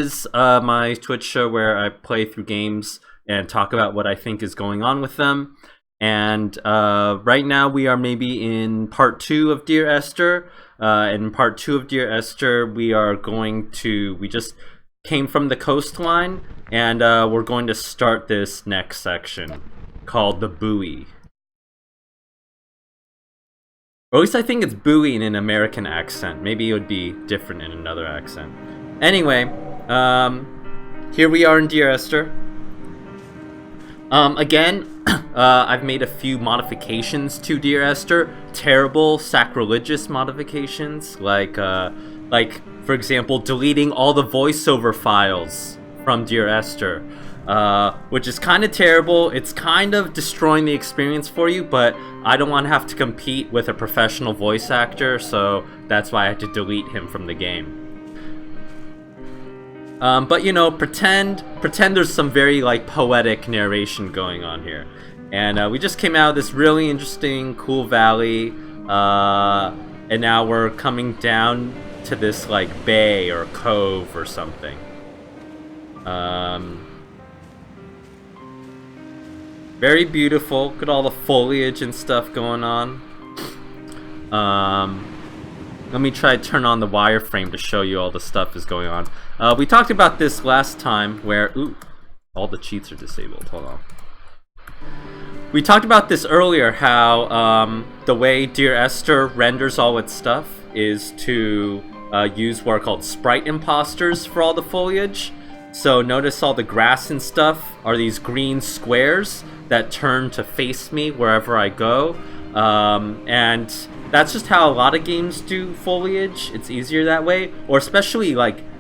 Is my Twitch show where I play through games and talk about what I think is going on with them. And right now we are maybe in part 2 of Dear Esther. In part 2 of Dear Esther, we just came from the coastline, and we're going to start this next section called the Buoy. Or at least I think it's Buoy in an American accent. Maybe it would be different in another accent. Anyway, here we are in Dear Esther. Again, I've made a few modifications to Dear Esther. Terrible, sacrilegious modifications, like for example, deleting all the voiceover files from Dear Esther, which is kind of terrible. It's kind of destroying the experience for you, but I don't want to have to compete with a professional voice actor, so that's why I had to delete him from the game. But you know, pretend there's some very poetic narration going on here, and we just came out of this really interesting, cool valley, and now we're coming down to this bay or cove or something. Very beautiful. Look at all the foliage and stuff going on. Let me try to turn on the wireframe to show you all the stuff is going on. We talked about this last time where... Ooh, all the cheats are disabled. Hold on. We talked about this earlier, how the way Dear Esther renders all its stuff is to use what are called sprite imposters for all the foliage. So notice all the grass and stuff are these green squares that turn to face me wherever I go. And that's just how a lot of games do foliage. It's easier that way. Or especially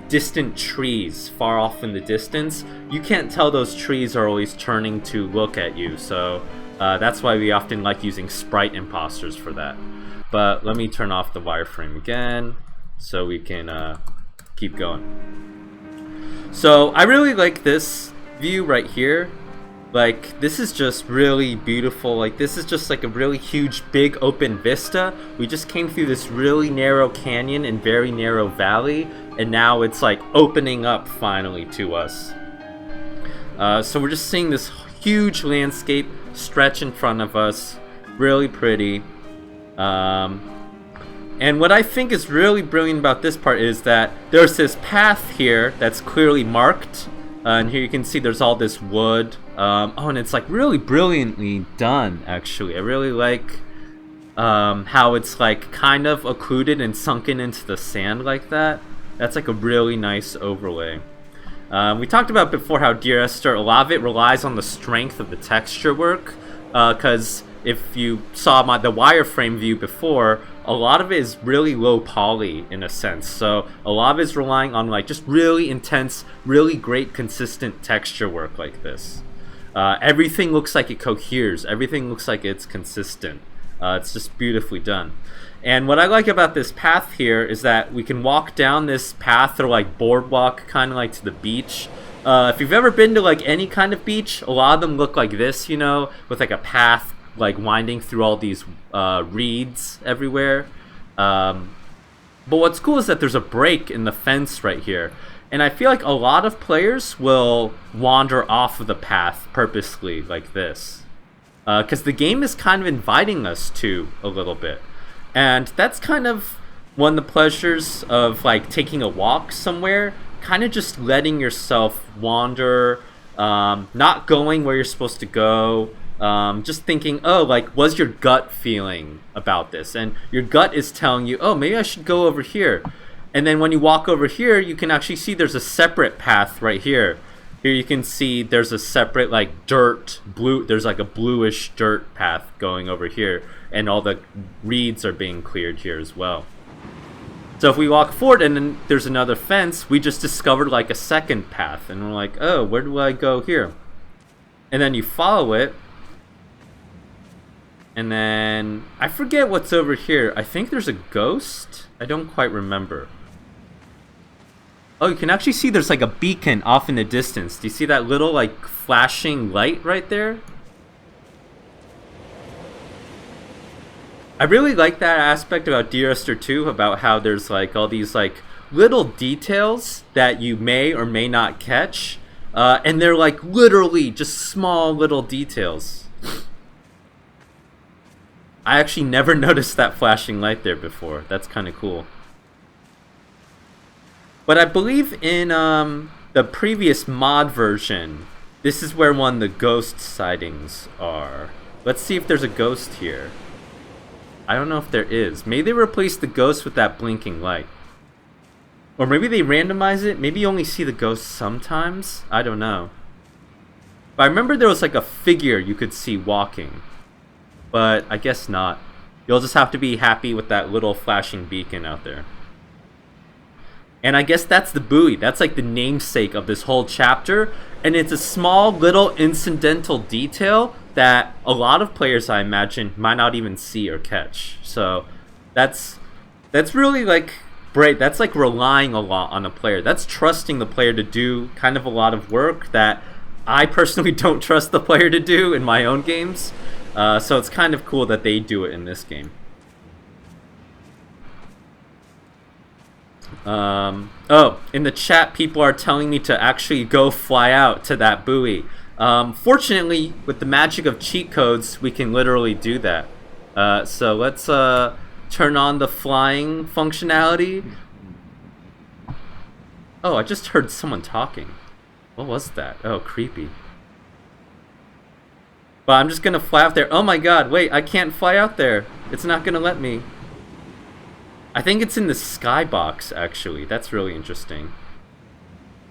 distant trees far off in the distance. You can't tell those trees are always turning to look at you. So that's why we often like using sprite imposters for that. But let me turn off the wireframe again so we can keep going. So I really like this view right here. This is just really beautiful. This is just a really huge, big open vista. We just came through this really narrow canyon and very narrow valley, and now it's opening up finally to us. So we're just seeing this huge landscape stretch in front of us. Really pretty. And what I think is really brilliant about this part is that there's this path here that's clearly marked. And here you can see there's all this wood. Oh, and it's really brilliantly done, actually. I really like how it's kind of occluded and sunken into the sand like that. That's a really nice overlay. We talked about before how Dear Esther, a lot of it relies on the strength of the texture work. Because if you saw the wireframe view before, a lot of it is really low poly in a sense. So a lot of it is relying on just really intense, really great consistent texture work like this. Everything looks like it coheres. Everything looks like it's consistent. It's just beautifully done. And what I like about this path here is that we can walk down this path or boardwalk kind of to the beach. If you've ever been to any kind of beach, a lot of them look like this, you know, with a path winding through all these reeds everywhere. But what's cool is that there's a break in the fence right here. And I feel a lot of players will wander off of the path purposely like this. Because the game is kind of inviting us to a little bit. And that's kind of one of the pleasures of taking a walk somewhere. Kind of just letting yourself wander, not going where you're supposed to go. Just thinking, oh, what's your gut feeling about this? And your gut is telling you, oh, maybe I should go over here. And then when you walk over here, you can actually see there's a separate path right here. Here you can see there's a separate there's a bluish dirt path going over here. And all the reeds are being cleared here as well. So if we walk forward and then there's another fence, we just discovered a second path. And we're like, oh, where do I go here? And then you follow it. And then, I forget what's over here. I think there's a ghost? I don't quite remember. Oh, you can actually see there's a beacon off in the distance. Do you see that little flashing light right there? I really like that aspect about Dear Esther 2, about how there's all these little details that you may or may not catch. And they're like literally just small little details. I actually never noticed that flashing light there before. That's kind of cool. But I believe in the previous mod version, this is where one of the ghost sightings are. Let's see if there's a ghost here. I don't know if there is. Maybe they replaced the ghost with that blinking light. Or maybe they randomize it. Maybe you only see the ghost sometimes. I don't know. But I remember there was like a figure you could see walking. But I guess not. You'll just have to be happy with that little flashing beacon out there. And I guess that's the buoy. That's like the namesake of this whole chapter. And it's a small little incidental detail that a lot of players, I imagine, might not even see or catch. So that's really like great. That's like relying a lot on a player. That's trusting the player to do kind of a lot of work that I personally don't trust the player to do in my own games. So it's kind of cool that they do it in this game. Oh, in the chat, people are telling me to actually go fly out to that buoy. Fortunately, with the magic of cheat codes, we can literally do that. So let's turn on the flying functionality. Oh, I just heard someone talking. What was that? Oh, creepy. But I'm just gonna fly out there. Oh my god, wait, I can't fly out there. It's not gonna let me. I think it's in the skybox, actually. That's really interesting.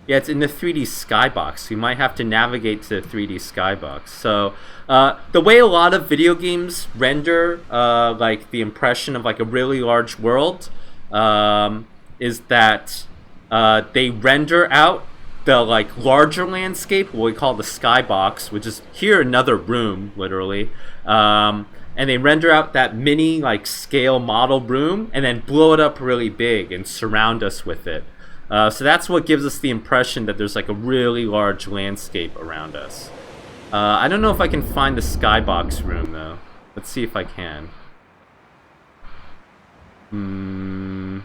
Yeah, it's in the 3D skybox. We might have to navigate to the 3D skybox. So, the way a lot of video games render, like, the impression of, like, a really large world, is that they render out the, like, larger landscape, what we call the skybox, which is here another room, literally, and they render out that mini, like, scale model room and then blow it up really big and surround us with it. So that's what gives us the impression that there's like a really large landscape around us. I don't know if I can find the skybox room though. Let's see if I can. I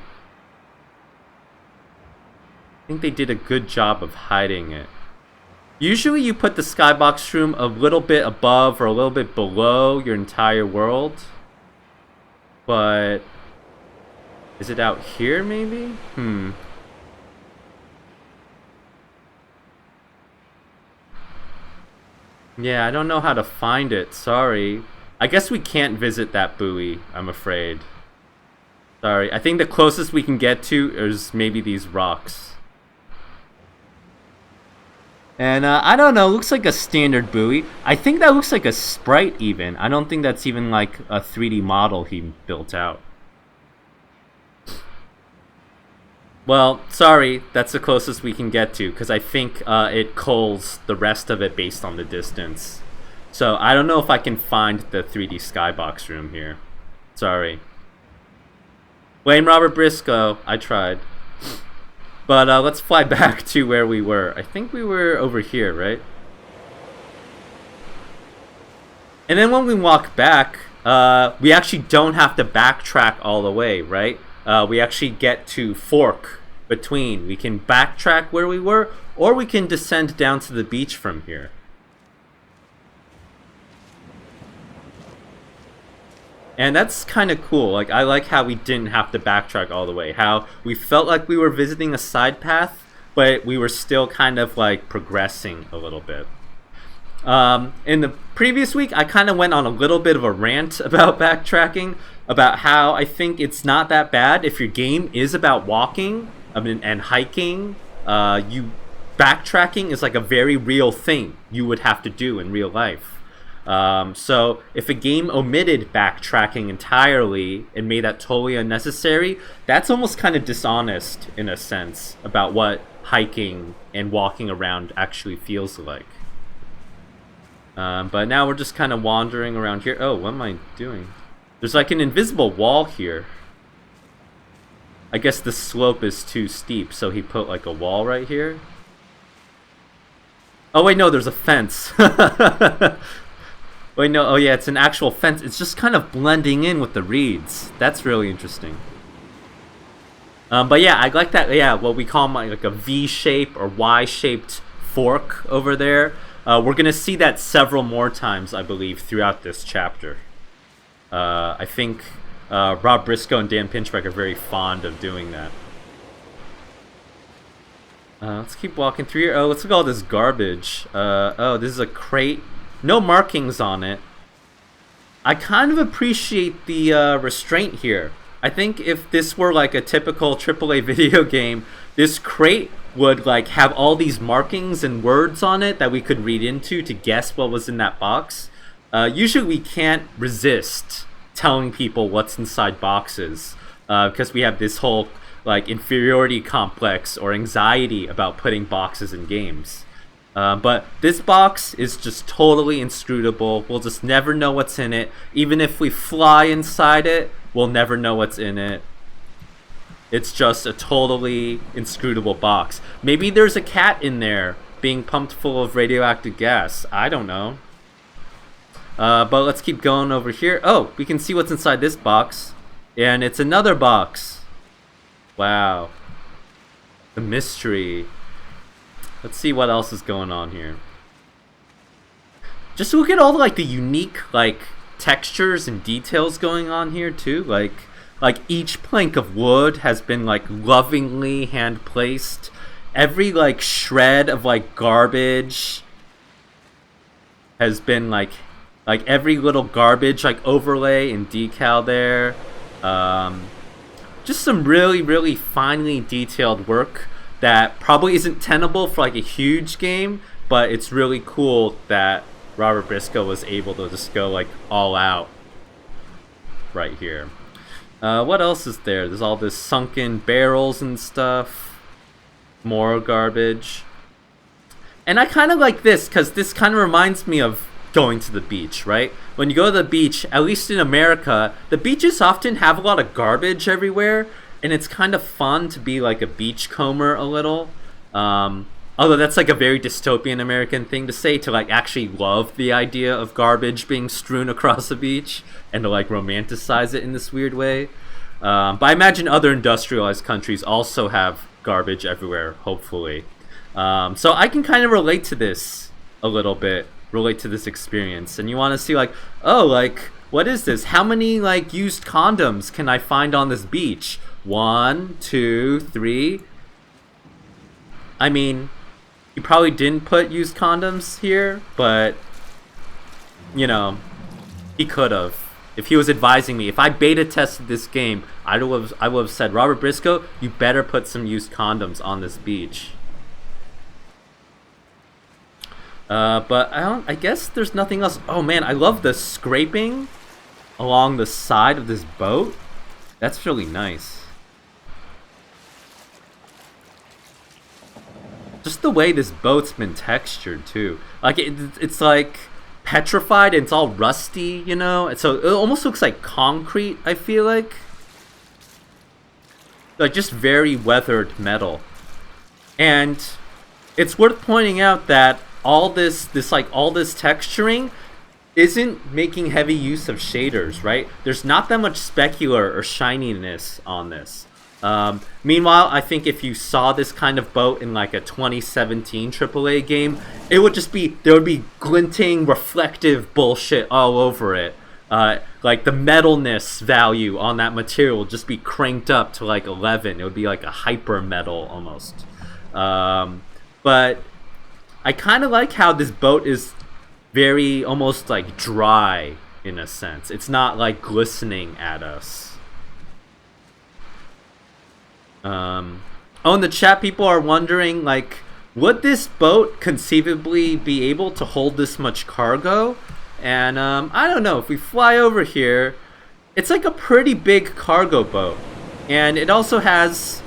think they did a good job of hiding it. Usually you put the skybox room a little bit above or a little bit below your entire world. But is it out here maybe? Yeah, I don't know how to find it. Sorry. I guess we can't visit that buoy, I'm afraid. Sorry. I think the closest we can get to is maybe these rocks. And I don't know, looks like a standard buoy. I think that looks like a sprite even. I don't think that's even like a 3D model he built out. Well, sorry, that's the closest we can get to, because I think it culls the rest of it based on the distance. So I don't know if I can find the 3D skybox room here. Sorry. Blame Robert Briscoe. I tried. But let's fly back to where we were. I think we were over here, right? And then when we walk back, we actually don't have to backtrack all the way, right? We actually get to fork between. We can backtrack where we were, or we can descend down to the beach from here. And that's kind of cool. Like, I like how we didn't have to backtrack all the way. How we felt like we were visiting a side path, but we were still kind of like progressing a little bit. In the previous week, I kind of went on a little bit of a rant about backtracking, about how I think it's not that bad if your game is about walking and hiking. Backtracking is like a very real thing you would have to do in real life. So if a game omitted backtracking entirely and made that totally unnecessary, that's almost kind of dishonest in a sense about what hiking and walking around actually feels like. But now we're just kind of wandering around here. Oh, what am I doing? There's like an invisible wall here. I guess the slope is too steep, so he put like a wall right here. Oh wait, no, there's a fence. Wait, no, oh yeah, it's an actual fence. It's just kind of blending in with the reeds. That's really interesting. But yeah, I like that. Yeah, what we call like a V shape or Y shaped fork over there. We're gonna see that several more times, I believe, throughout this chapter. I think Rob Briscoe and Dan Pinchbeck are very fond of doing that. Let's keep walking through here. Oh, let's look at all this garbage. Oh, this is a crate. No markings on it. I kind of appreciate the restraint here. I think if this were like a typical AAA video game, this crate would like have all these markings and words on it that we could read into to guess what was in that box. Usually we can't resist telling people what's inside boxes because we have this whole like inferiority complex or anxiety about putting boxes in games. But this box is just totally inscrutable. We'll just never know what's in it. Even if we fly inside it, we'll never know what's in it. It's just a totally inscrutable box. Maybe there's a cat in there being pumped full of radioactive gas. I don't know. But let's keep going over here. Oh, we can see what's inside this box. And it's another box. Wow. The mystery. Let's see what else is going on here. Just look at all like the unique like textures and details going on here too. Like each plank of wood has been like lovingly hand placed. Every like shred of like garbage has been like every little garbage like overlay and decal there. Just some really, really finely detailed work that probably isn't tenable for like a huge game, but it's really cool that Robert Briscoe was able to just go like all out right here. What else is there? There's all this sunken barrels and stuff. More garbage. And I kind of like this because this kind of reminds me of going to the beach, right? When you go to the beach, at least in America, the beaches often have a lot of garbage everywhere, and it's kind of fun to be like a beachcomber a little. Although that's like a very dystopian American thing to say, to like actually love the idea of garbage being strewn across the beach and to like romanticize it in this weird way. But I imagine other industrialized countries also have garbage everywhere, hopefully. So I can kind of relate to this a little bit, relate to this experience. And you want to see like, oh, like, what is this? How many like used condoms can I find on this beach? 1, 2, 3. I mean, he probably didn't put used condoms here, but you know, he could have. If he was advising me, if I beta tested this game, I would have said, Robert Briscoe, you better put some used condoms on this beach. But I guess there's nothing else. Oh man, I love the scraping along the side of this boat. That's really nice. Just the way this boat's been textured too. Like it's like petrified and it's all rusty, you know? And so it almost looks like concrete, I feel like. Like just very weathered metal. And it's worth pointing out that all this texturing isn't making heavy use of shaders, right? There's not that much specular or shininess on this. Meanwhile, I think if you saw this kind of boat in like a 2017 AAA game, it would just be, there would be glinting, reflective bullshit all over it. Like the metalness value on that material would just be cranked up to like 11. It would be like a hyper metal almost. But I kind of like how this boat is very almost like dry in a sense. It's not like glistening at us. Oh, in the chat, people are wondering, like, would this boat conceivably be able to hold this much cargo? And, I don't know, if we fly over here, it's like a pretty big cargo boat. And it also has,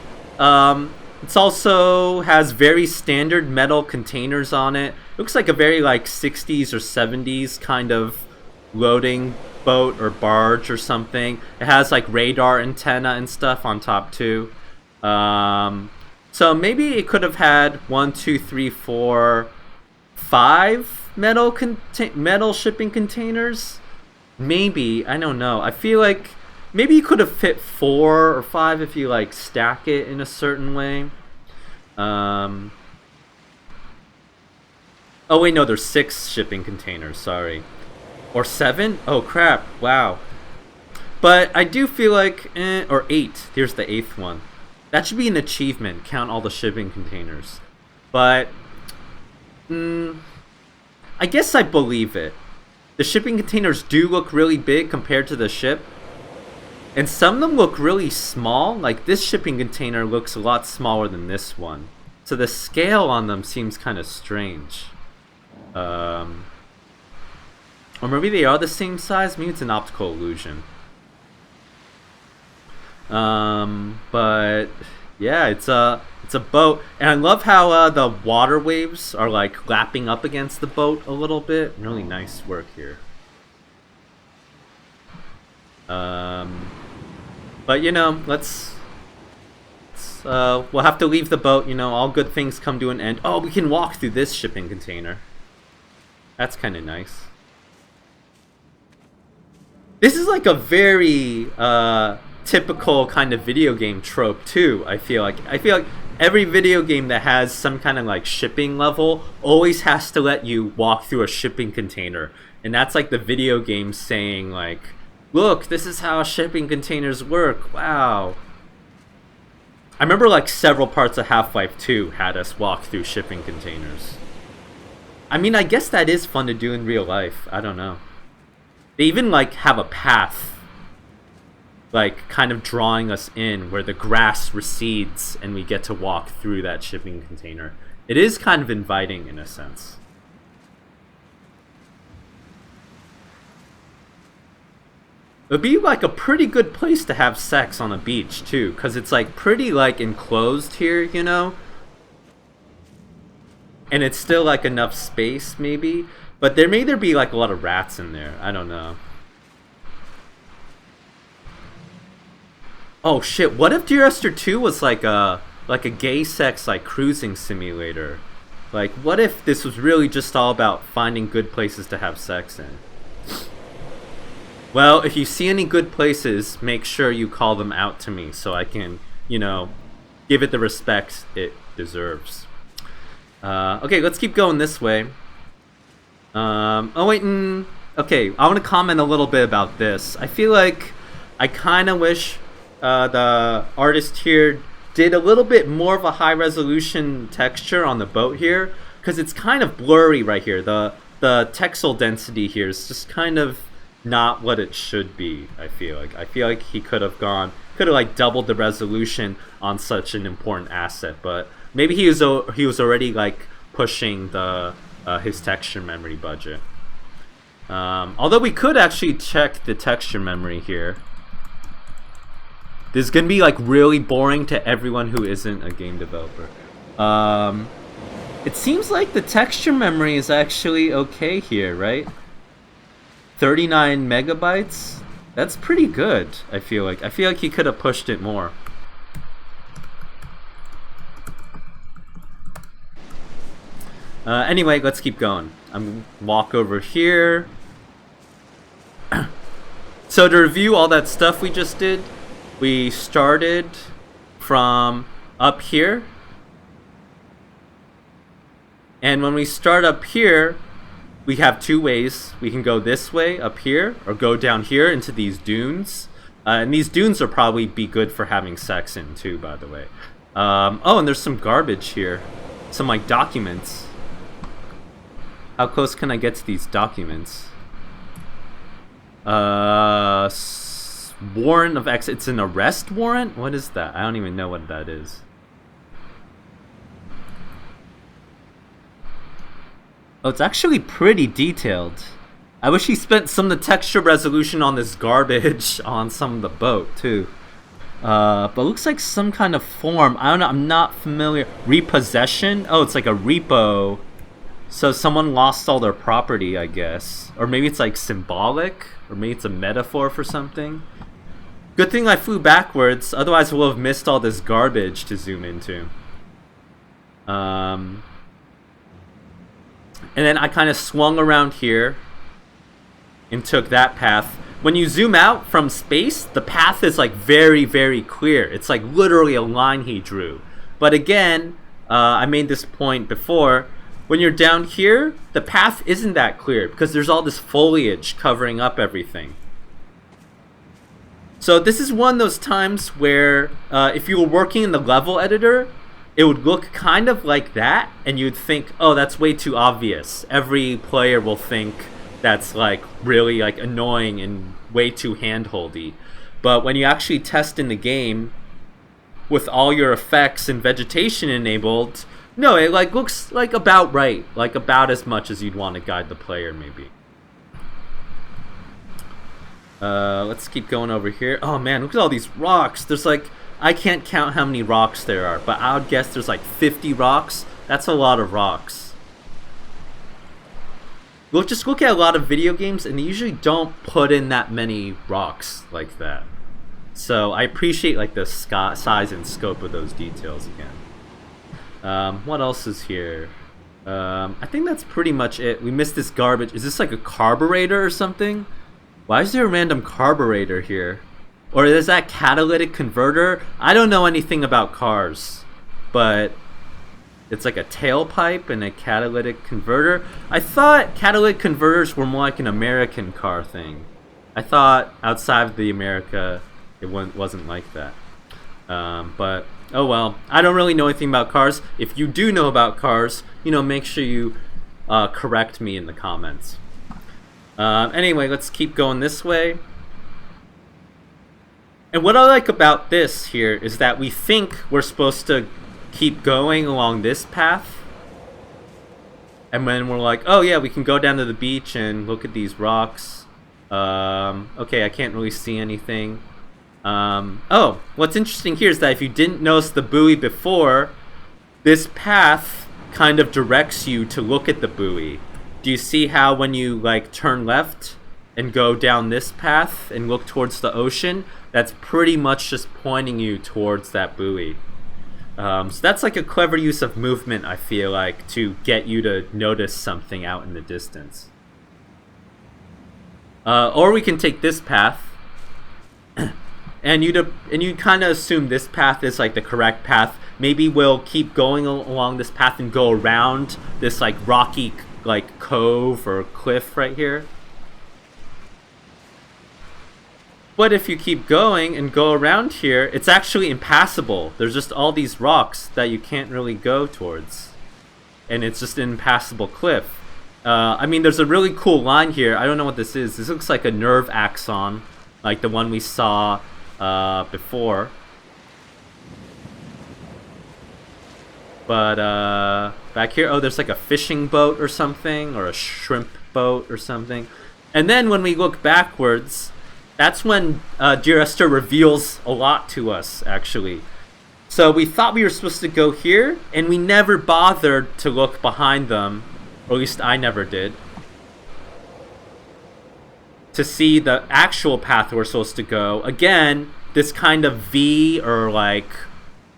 very standard metal containers on it. Looks like a very, like, 60s or 70s kind of loading boat or barge or something. It has, like, radar antenna and stuff on top, too. So maybe it could have had 1, 2, 3, 4, 5 metal shipping containers. Maybe, I don't know. I feel like maybe you could have fit 4 or 5 if you like stack it in a certain way. Oh wait, no, there's 6 shipping containers, sorry. Or 7? Oh crap, wow. But I do feel like, or 8, here's the 8th one. That should be an achievement, count all the shipping containers. But, I guess I believe it. The shipping containers do look really big compared to the ship. And some of them look really small, like this shipping container looks a lot smaller than this one. So the scale on them seems kind of strange. Or maybe they are the same size, maybe it's an optical illusion. But yeah, it's a boat, and I love how the water waves are like lapping up against the boat a little bit. Really nice work here. But you know, we'll have to leave the boat. You know, all good things come to an end. Oh, we can walk through this shipping container. That's kind of nice. This is like a very typical kind of video game trope too. I feel like every video game that has some kind of like shipping level always has to let you walk through a shipping container, and that's like the video game saying like, look, this is how shipping containers work. Wow. I remember like several parts of Half-Life 2 had us walk through shipping containers. I mean, I guess that is fun to do in real life. I don't know. They even like have a path, like kind of drawing us in where the grass recedes and we get to walk through that shipping container. It is kind of inviting in a sense. It would be like a pretty good place to have sex on a beach too, because it's like pretty like enclosed here, you know? And it's still like enough space maybe, but there may be like a lot of rats in there. I don't know. Oh shit, what if Dear Esther 2 was like a gay sex like cruising simulator? Like what if this was really just all about finding good places to have sex in? Well, if you see any good places, make sure you call them out to me so I can, you know, give it the respect it deserves. Okay, let's keep going this way. Oh wait, okay, I want to comment a little bit about this. I feel like I kind of wish the artist here did a little bit more of a high resolution texture on the boat here, because it's kind of blurry right here. The texel density here is just kind of not what it should be. I feel like he could have like doubled the resolution on such an important asset, but maybe he was already like pushing the his texture memory budget. Although we could actually check the texture memory here. This is gonna be like really boring to everyone who isn't a game developer. It seems like the texture memory is actually okay here, right? 39 megabytes? That's pretty good, I feel like. I feel like he could have pushed it more. Anyway, let's keep going. I'm gonna walk over here. So to review all that stuff we just did, we started from up here. And when we start up here, we have two ways. We can go this way up here, or go down here into these dunes. And these dunes will probably be good for having sex in too, by the way. Oh, and there's some garbage here. Some like documents. How close can I get to these documents? Warrant of exit. It's an arrest warrant? What is that? I don't even know what that is. Oh, it's actually pretty detailed. I wish he spent some of the texture resolution on this garbage on some of the boat, too. But it looks like some kind of form. I don't know, I'm not familiar. Repossession? Oh, it's like a repo. So someone lost all their property, I guess. Or maybe it's like symbolic? Or maybe it's a metaphor for something? Good thing I flew backwards, otherwise we'll have missed all this garbage to zoom into. And then I kind of swung around here and took that path. when you zoom out from space, the path is like very, very clear. It's like literally a line he drew. But again, I made this point before, when you're down here, the path isn't that clear because there's all this foliage covering up everything. So this is one of those times where if you were working in the level editor, it would look kind of like that, and you'd think, oh, that's way too obvious. Every player will think that's like really like annoying and way too handholdy. But when you actually test in the game with all your effects and vegetation enabled, no, it like looks like about right, like about as much as you'd want to guide the player maybe. Let's keep going over here. Oh man, look at all these rocks. There's like, I can't count how many rocks there are, but I would guess there's like 50 rocks. That's a lot of rocks. Just look at a lot of video games and they usually don't put in that many rocks like that. So I appreciate like the size and scope of those details again. What else is here? I think that's pretty much it. We missed this garbage. Is this like a carburetor or something? Why is there a random carburetor here? Or is that catalytic converter? I don't know anything about cars, but it's like a tailpipe and a catalytic converter. I thought catalytic converters were more like an American car thing. I thought outside of the America, it wasn't like that. But oh well, I don't really know anything about cars. If you do know about cars, you know, make sure you correct me in the comments. Anyway, let's keep going this way. And what I like about this here is that we think we're supposed to keep going along this path. And then we're like, oh yeah, we can go down to the beach and look at these rocks. Okay, I can't really see anything. Oh, what's interesting here is that if you didn't notice the buoy before, this path kind of directs you to look at the buoy. Do you see how when you like turn left and go down this path and look towards the ocean, that's pretty much just pointing you towards that buoy. So that's like a clever use of movement, I feel like, to get you to notice something out in the distance. Or we can take this path, and you kind of assume this path is like the correct path. Maybe we'll keep going along this path and go around this like rocky like cove or cliff right here. But if you keep going and go around here, it's actually impassable. There's just all these rocks that you can't really go towards. And it's just an impassable cliff. I mean, there's a really cool line here. I don't know what this is. This looks like a nerve axon, like the one we saw before. But back here, oh, there's like a fishing boat or something, or a shrimp boat or something. And then when we look backwards, that's when Dear Esther reveals a lot to us, actually. So we thought we were supposed to go here, and we never bothered to look behind them, or at least I never did, to see the actual path we're supposed to go. Again, this kind of V or like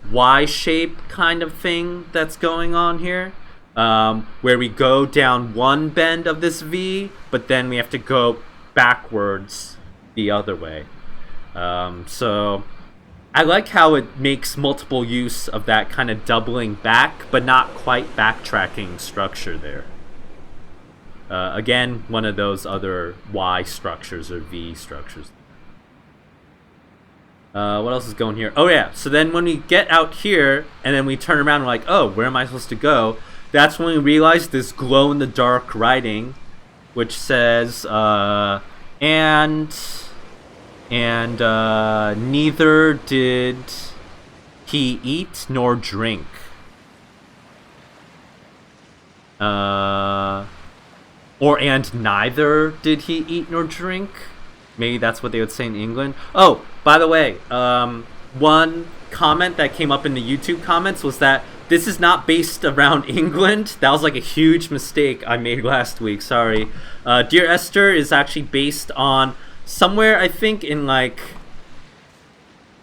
Y shape kind of thing that's going on here, where we go down one bend of this V, but then we have to go backwards the other way. So I like how it makes multiple use of that kind of doubling back but not quite backtracking structure there. Again, one of those other Y structures or V structures. What else is going here? Oh yeah, so then when we get out here and then we turn around, we're like, oh, where am I supposed to go? That's when we realize this glow-in-the-dark writing, which says, and neither did he eat nor drink. And neither did he eat nor drink. Maybe that's what they would say in England. Oh, by the way, one comment that came up in the YouTube comments was that this is not based around England. That was like a huge mistake I made last week. Sorry. Dear Esther is actually based on somewhere, I think, in like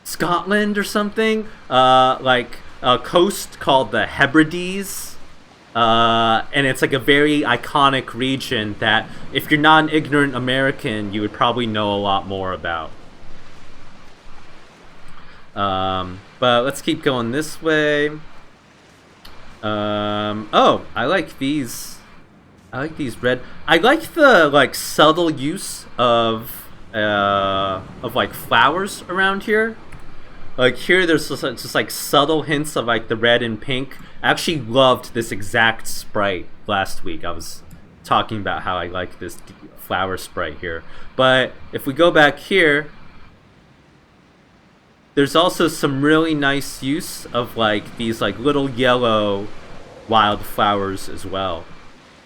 Scotland or something. Like a coast called the Hebrides. And it's like a very iconic region that if you're not an ignorant American, you would probably know a lot more about. But let's keep going this way. Oh, I like these. I like these red. I like the like subtle use of like flowers around here. Like here, there's just like subtle hints of like the red and pink. I actually loved this exact sprite last week. I was talking about how I like this flower sprite here. But if we go back here, there's also some really nice use of like these like little yellow wildflowers as well.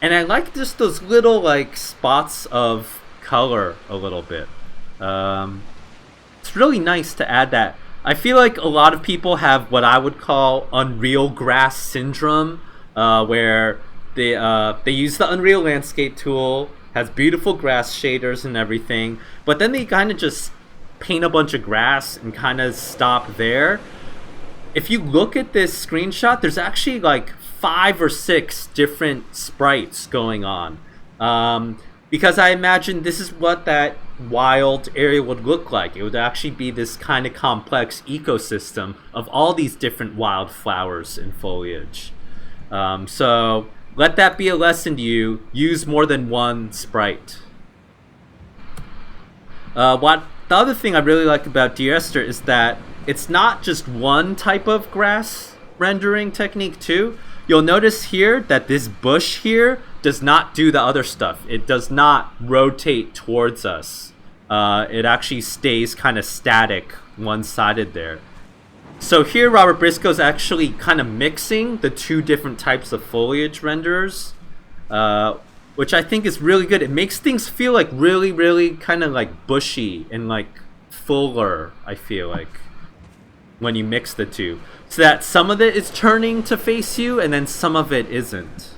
And I like just those little like spots of color a little bit. It's really nice to add that. I feel like a lot of people have what I would call Unreal Grass syndrome, where they use the Unreal Landscape tool, has beautiful grass shaders and everything, but then they kind of just paint a bunch of grass and kind of stop there. If you look at this screenshot, there's actually like 5 or 6 different sprites going on. Because I imagine this is what that wild area would look like. It would actually be this kind of complex ecosystem of all these different wildflowers and foliage. So let that be a lesson to you. Use more than one sprite. The other thing I really like about Dear Esther is that it's not just one type of grass rendering technique too. You'll notice here that this bush here does not do the other stuff. It does not rotate towards us. It actually stays kind of static, one-sided there. So here Robert Briscoe's actually kind of mixing the 2 different types of foliage renderers, which I think is really good. It makes things feel like really, really kind of like bushy and like fuller, I feel like, when you mix the 2. So that some of it is turning to face you and then some of it isn't.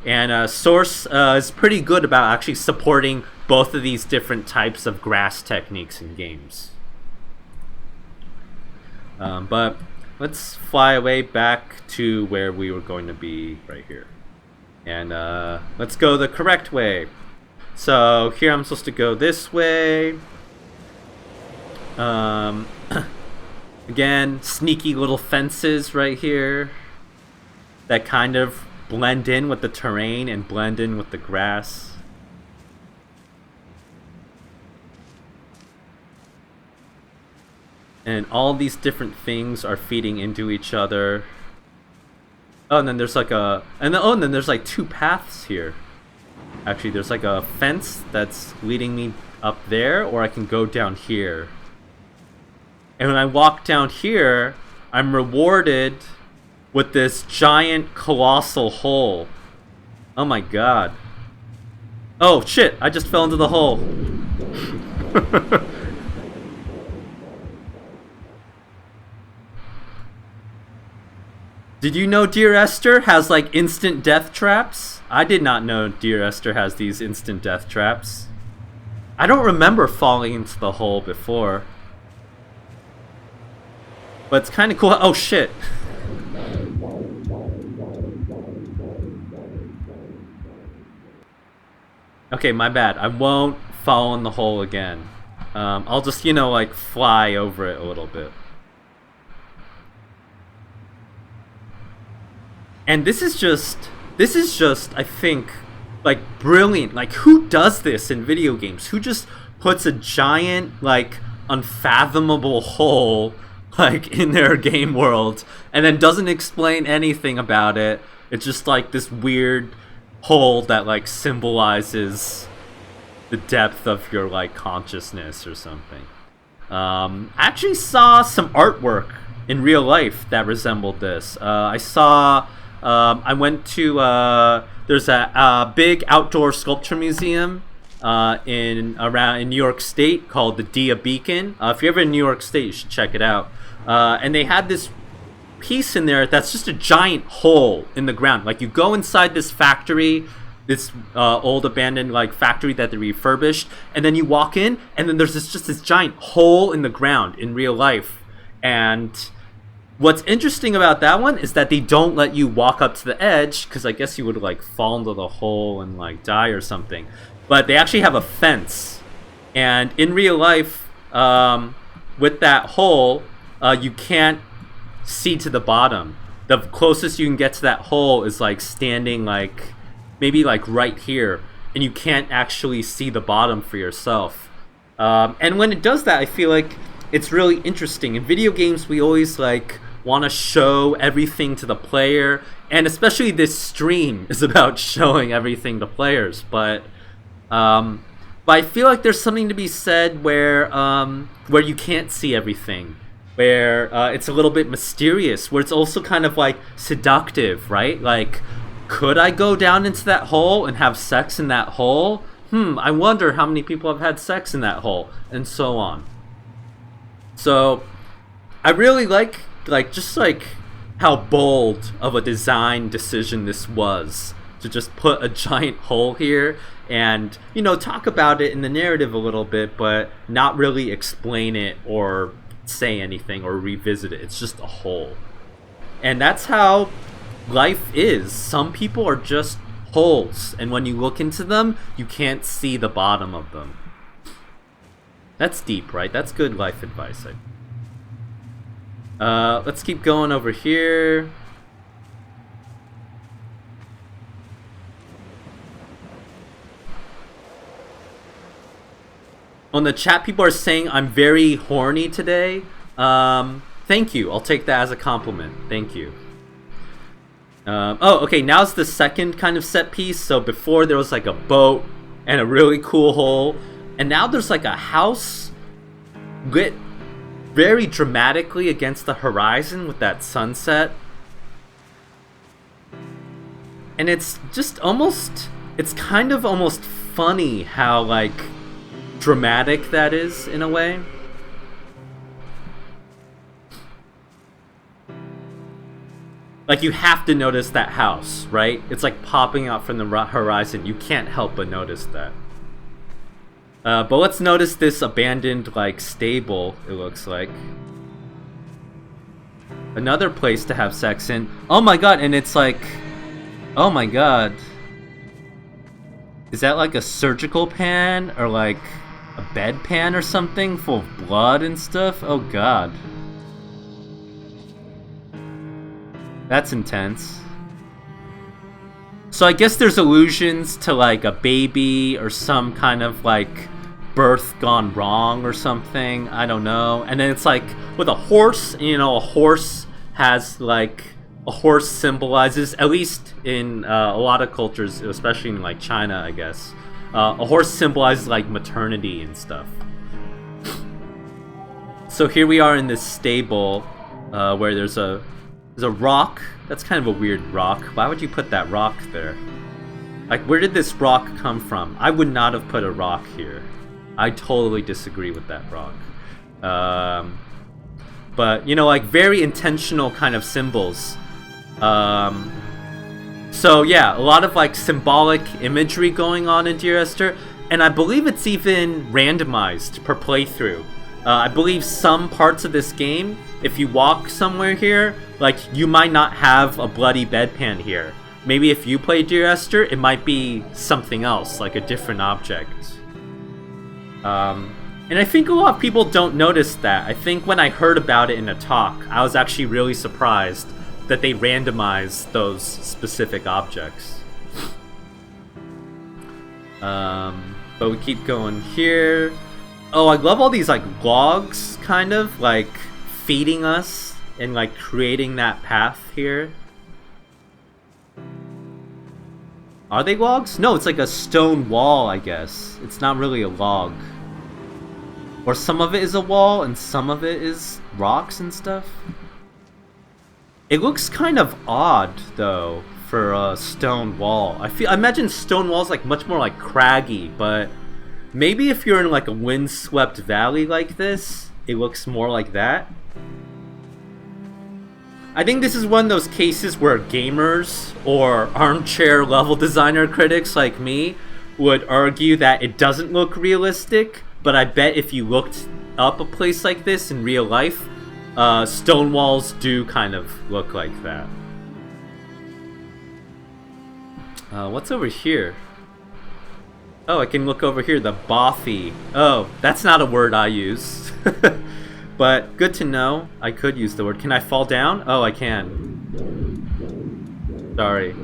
And Source is pretty good about actually supporting both of these different types of grass techniques in games. But let's fly away back to where we were going to be right here. And let's go the correct way. So here I'm supposed to go this way. Again, sneaky little fences right here that kind of blend in with the terrain and blend in with the grass. And all these different things are feeding into each other. Oh, and then there's like and then there's like 2 paths here. Actually, there's like a fence that's leading me up there, or I can go down here. And when I walk down here, I'm rewarded with this giant colossal hole. Oh my god. Oh shit, I just fell into the hole. Did you know Dear Esther has like instant death traps? I did not know Dear Esther has these instant death traps. I don't remember falling into the hole before. But it's kind of cool. Oh shit. Okay, my bad. I won't fall in the hole again. I'll just, you know, like fly over it a little bit. And this is just, I think, like brilliant. Like, who does this in video games? Who just puts a giant, like, unfathomable hole like in their game world and then doesn't explain anything about it? It's just like this weird hole that like symbolizes the depth of your like consciousness or something. I actually saw some artwork in real life that resembled this. I went to there's a big outdoor sculpture museum in New York State called the Dia Beacon. If you're ever in New York State, you should check it out. And they had this piece in there that's just a giant hole in the ground. Like, you go inside this factory, this old abandoned like factory that they refurbished, and then you walk in, and then there's just this giant hole in the ground in real life. And What's interesting about that one is that they don't let you walk up to the edge, because I guess you would like fall into the hole and like die or something. But they actually have a fence, and in real life, with that hole, you can't see to the bottom. The closest you can get to that hole is like standing like maybe like right here, and you can't actually see the bottom for yourself. And when it does that, I feel like it's really interesting. In video games, we always like want to show everything to the player, and especially this stream is about showing everything to players. But I feel like there's something to be said where you can't see everything, where it's a little bit mysterious, where it's also kind of like seductive, right? Like, could I go down into that hole and have sex in that hole? I wonder how many people have had sex in that hole, and so on. So I really like just like how bold of a design decision this was, to just put a giant hole here and, you know, talk about it in the narrative a little bit, but not really explain it or say anything or revisit it. It's just a hole. And that's how life is. Some people are just holes, and when you look into them, you can't see the bottom of them. That's deep, right? That's good life advice. Let's keep going over here. On the chat, people are saying I'm very horny today. Thank you. I'll take that as a compliment. Thank you. Oh, okay, now's the second kind of set piece. So before there was like a boat and a really cool hole, and now there's like a house lit very dramatically against the horizon with that sunset. And it's just almost, it's kind of almost funny how like dramatic that is in a way. Like, you have to notice that house, right? It's like popping out from the horizon. You can't help but notice that. But let's notice this abandoned, like, stable, it looks like. Another place to have sex in. Oh my god, and it's like... Oh my god. Is that like a surgical pan? Or like a bedpan or something? Full of blood and stuff? Oh god. That's intense. So I guess there's allusions to like a baby or some kind of like birth gone wrong or something. I don't know. And then it's like with a horse, you know, a horse has like, a horse symbolizes, at least in a lot of cultures, especially in like China, I guess, a horse symbolizes like maternity and stuff. So here we are in this stable where there's a rock. That's kind of a weird rock. Why would you put that rock there? Like, where did this rock come from? I would not have put a rock here. I totally disagree with that rock. But, you know, like, very intentional kind of symbols. So, yeah, a lot of, like, symbolic imagery going on in Dear Esther. And I believe it's even randomized per playthrough. I believe some parts of this game, if you walk somewhere here, like, you might not have a bloody bedpan here. Maybe if you play Dear Esther, it might be something else, like a different object. And I think a lot of people don't notice that. I think when I heard about it in a talk, I was actually really surprised that they randomized those specific objects. But we keep going here. Oh, I love all these, like, logs, kind of, like, feeding us and, like, creating that path here. Are they logs? No, it's like a stone wall, I guess. It's not really a log. Or some of it is a wall and some of it is rocks and stuff. It looks kind of odd, though, for a stone wall. I imagine stone walls like much more like craggy, but maybe if you're in like a windswept valley like this, it looks more like that. I think this is one of those cases where gamers or armchair level designer critics like me would argue that it doesn't look realistic, but I bet if you looked up a place like this in real life, stone walls do kind of look like that. What's over here? Oh, I can look over here, the bothy. Oh, that's not a word I use. But good to know. I could use the word. Can I fall down? Oh, I can. Sorry.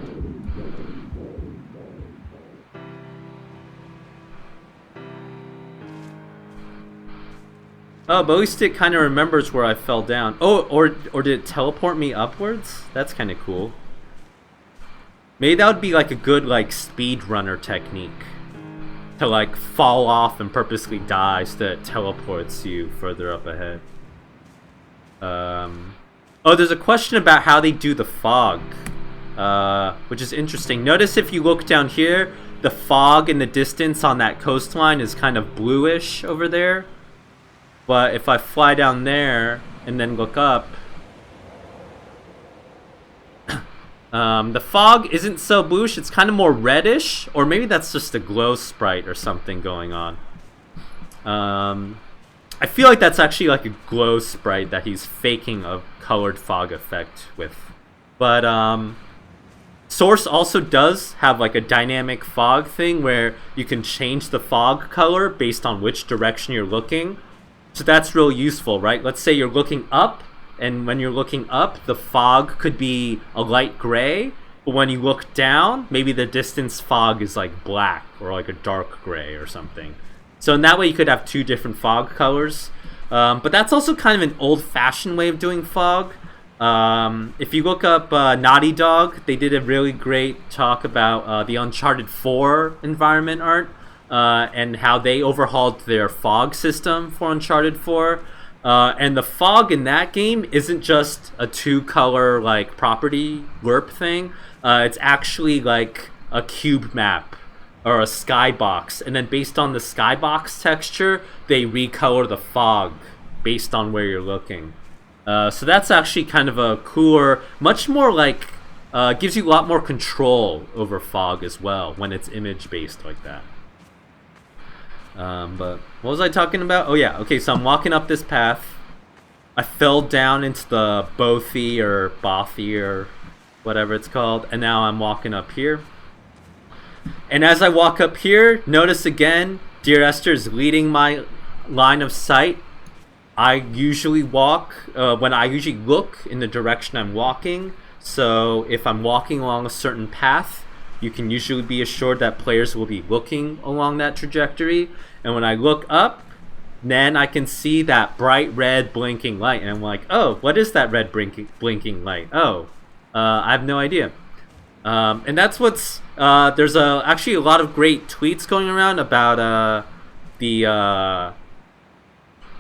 Oh, but at least it kind of remembers where I fell down. Oh, or did it teleport me upwards? That's kind of cool. Maybe that would be like a good like speedrunner technique. To like fall off and purposely die so that it teleports you further up ahead. Oh, there's a question about how they do the fog. Which is interesting. Notice if you look down here, the fog in the distance on that coastline is kind of bluish over there. But if I fly down there and then look up, the fog isn't so bluish, it's kind of more reddish, or maybe that's just a glow sprite or something going on. I feel like that's actually like a glow sprite that he's faking a colored fog effect with. But Source also does have like a dynamic fog thing where you can change the fog color based on which direction you're looking. So that's real useful, right? Let's say you're looking up, and when you're looking up, the fog could be a light gray, but when you look down, maybe the distance fog is like black or like a dark gray or something. So in that way, you could have two different fog colors. But that's also kind of an old-fashioned way of doing fog. If you look up Naughty Dog, they did a really great talk about the Uncharted 4 environment art. And how they overhauled their fog system for Uncharted 4. And the fog in that game isn't just a two-color like property lerp thing. It's actually like a cube map or a skybox. And then based on the skybox texture, they recolor the fog based on where you're looking. So that's actually kind of a cooler, much more like, gives you a lot more control over fog as well when it's image-based like that. But what was I talking about? Oh yeah, okay, so I'm walking up this path. I fell down into the bothy or whatever it's called, and now I'm walking up here. And as I walk up here, notice again, Dear Esther is leading my line of sight. I usually walk, when I usually look in the direction I'm walking. So if I'm walking along a certain path, you can usually be assured that players will be looking along that trajectory. And when I look up, then I can see that bright red blinking light. And I'm like, oh, what is that red blinking light? Oh, I have no idea. And that's what's... there's actually a lot of great tweets going around about the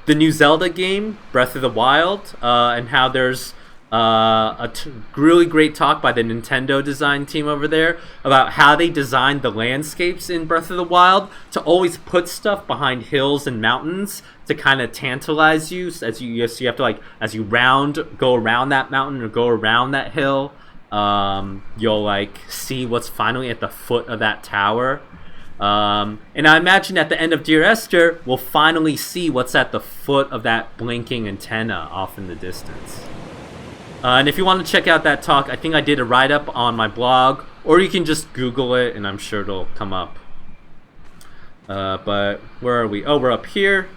new Zelda game, Breath of the Wild, and how there's... really great talk by the Nintendo design team over there about how they designed the landscapes in Breath of the Wild to always put stuff behind hills and mountains to kind of tantalize you as you have to, like, as you go around that mountain or go around that hill, you'll like see what's finally at the foot of that tower. And I imagine at the end of Dear Esther, we'll finally see what's at the foot of that blinking antenna off in the distance. And if you want to check out that talk, I think I did a write-up on my blog, or you can just Google it, and I'm sure it'll come up. But where are we? Oh, we're up here.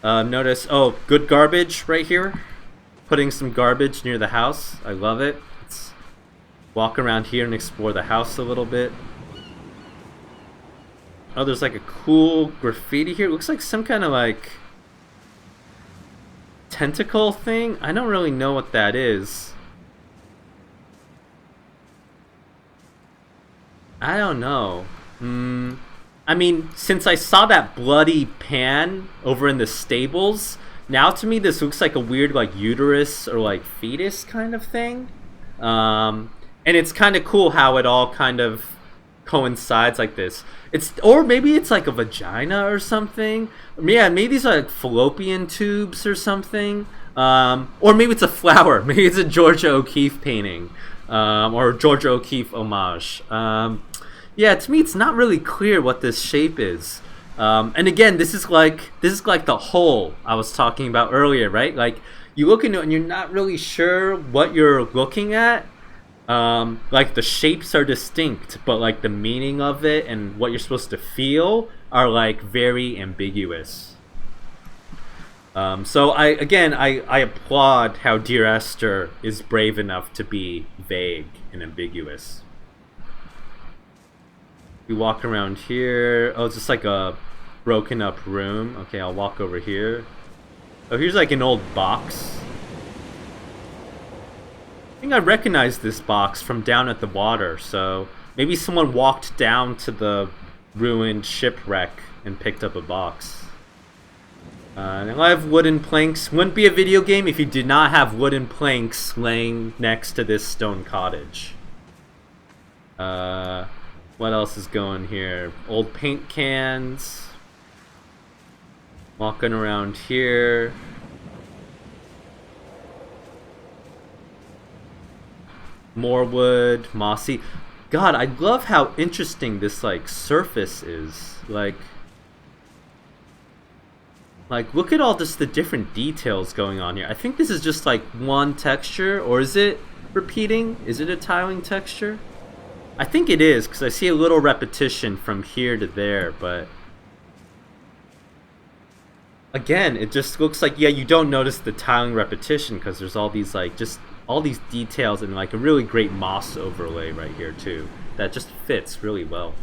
Notice, oh, good garbage right here. Putting some garbage near the house. I love it. Let's walk around here and explore the house a little bit. Oh, there's like a cool graffiti here. It looks like some kind of like... tentacle thing? I don't really know what that is. I don't know. I mean, since I saw that bloody pan over in the stables, now to me this looks like a weird like uterus or like fetus kind of thing. And it's kind of cool how it all kind of coincides like this. Or maybe it's like a vagina or something. Yeah, maybe these are like fallopian tubes or something. Or maybe it's a flower. Maybe it's a Georgia O'Keeffe painting. Or Georgia O'Keeffe homage. Yeah, to me it's not really clear what this shape is. And again, this is like the hole I was talking about earlier, right? Like, you look into it and you're not really sure what you're looking at. Like the shapes are distinct, but like the meaning of it and what you're supposed to feel are like very ambiguous. So I applaud how Dear Esther is brave enough to be vague and ambiguous. We walk around here. Oh, it's just like a broken up room. Okay, I'll walk over here. Oh, here's like an old box. I think I recognize this box from down at the water, so maybe someone walked down to the ruined shipwreck and picked up a box. And I have wooden planks. Wouldn't be a video game if you did not have wooden planks laying next to this stone cottage. What else is going here? Old paint cans. Walking around here. More wood, mossy. God, I love how interesting this like surface is. Like look at all this, the different details going on here. I think this is just like one texture, or is it repeating? Is it a tiling texture? I think it is, because I see a little repetition from here to there, but again, it just looks like, yeah, you don't notice the tiling repetition because there's all these like just all these details and like a really great moss overlay right here too that just fits really well.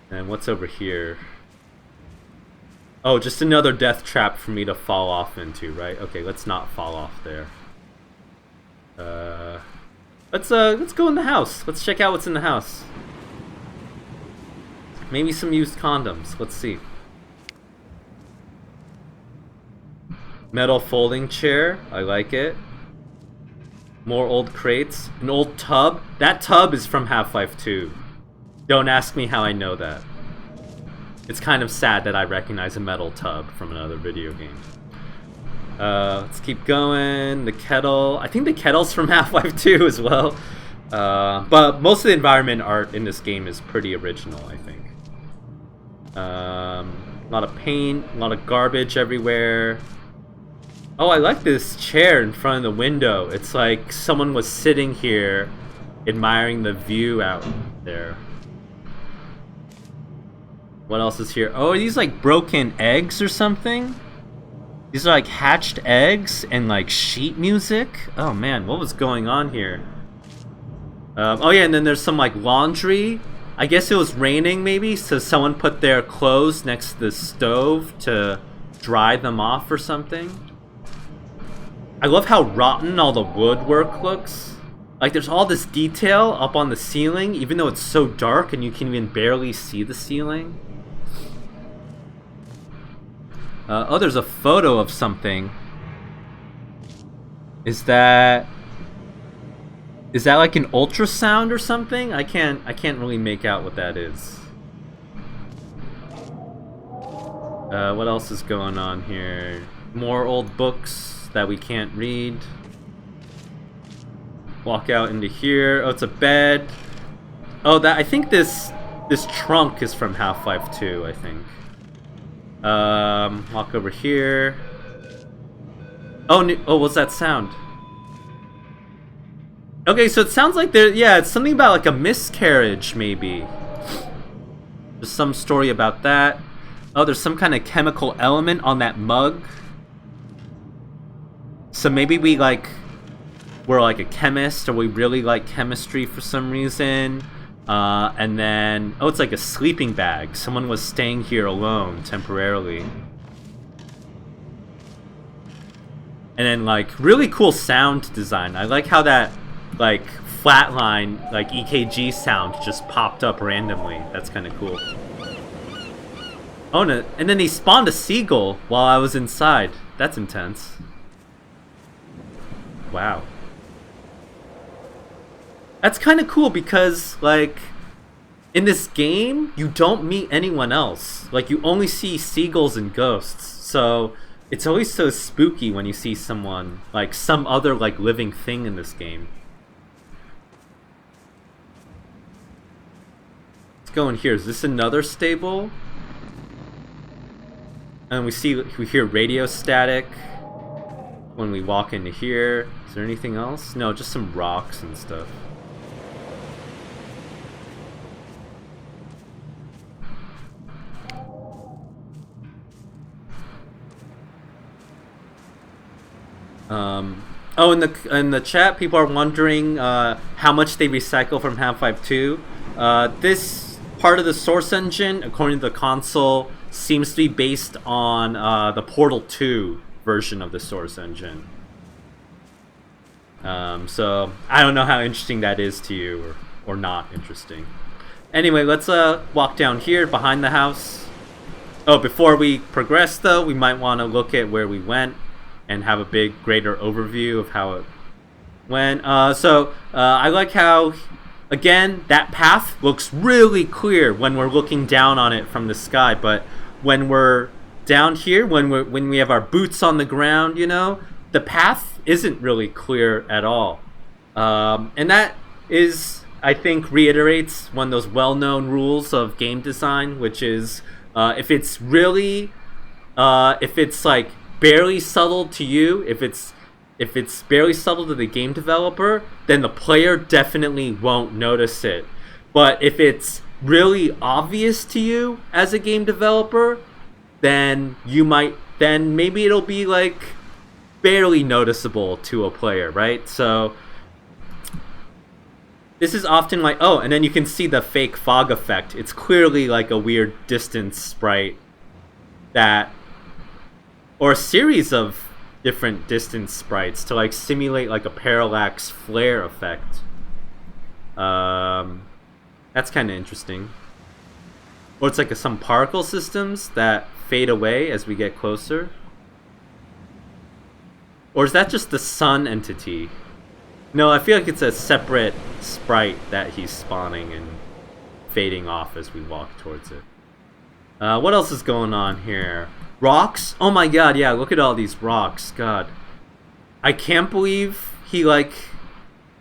And what's over here? Oh, just another death trap for me to fall off into, right? Okay, let's not fall off there. Let's go in the house. Let's check out what's in the house. Maybe some used condoms. Let's see. Metal folding chair. I like it. More old crates. An old tub. That tub is from Half-Life 2. Don't ask me how I know that. It's kind of sad that I recognize a metal tub from another video game. Let's keep going. The kettle. I think the kettle's from Half-Life 2 as well. But most of the environment art in this game is pretty original, I think. A lot of paint, a lot of garbage everywhere. Oh, I like this chair in front of the window. It's like someone was sitting here admiring the view out there. What else is here? Oh, are these like broken eggs or something? These are like hatched eggs and like sheet music. Oh man, what was going on here? Oh yeah, and then there's some like laundry. I guess it was raining maybe, so someone put their clothes next to the stove to dry them off or something. I love how rotten all the woodwork looks. Like there's all this detail up on the ceiling, even though it's so dark and you can even barely see the ceiling. Oh, there's a photo of something. Is that like an ultrasound or something? I can't really make out what that is. What else is going on here? More old books that we can't read. Walk out into here. Oh, it's a bed. Oh, I think this trunk is from Half-Life 2, I think. Walk over here. Oh, what's that sound? Okay, so it sounds like it's something about like a miscarriage, maybe. There's some story about that. Oh, there's some kind of chemical element on that mug. So maybe we're like a chemist, or we really like chemistry for some reason. And then, oh, it's like a sleeping bag. Someone was staying here alone temporarily. And then like really cool sound design. I like how that like flatline, like EKG sound just popped up randomly. That's kind of cool. Oh, no, and then they spawned a seagull while I was inside. That's intense. Wow. That's kind of cool because, like, in this game, you don't meet anyone else. Like, you only see seagulls and ghosts. So, it's always so spooky when you see someone, like, some other, like, living thing in this game. Let's go in here. Is this another stable? And we hear radio static. when we walk into here. Is there anything else? No, just some rocks and stuff. Oh, in the chat, people are wondering how much they recycle from Half-Life 2. This part of the source engine, according to the console, seems to be based on the Portal 2 version of the source engine. So I don't know how interesting that is to you, or not interesting. Anyway, let's walk down here behind the house. Oh, before we progress though, we might want to look at where we went and have a greater overview of how it went. I like how, again, that path looks really clear when we're looking down on it from the sky, but when we're down here, when we have our boots on the ground, you know, the path isn't really clear at all. And that is, I think, reiterates one of those well-known rules of game design, which is if it's like barely subtle to you, if it's barely subtle to the game developer, then the player definitely won't notice it. But if it's really obvious to you as a game developer, then maybe it'll be like barely noticeable to a player, right? So this is often like, oh, and then you can see the fake fog effect. It's clearly like a weird distance sprite or a series of different distance sprites to like simulate like a parallax flare effect. That's kind of interesting. Or it's like some particle systems that fade away as we get closer. Or is that just the sun entity? No, I feel like it's a separate sprite that he's spawning and fading off as we walk towards it. What else is going on here? Rocks? Oh my god, yeah, look at all these rocks. God. I can't believe he, like,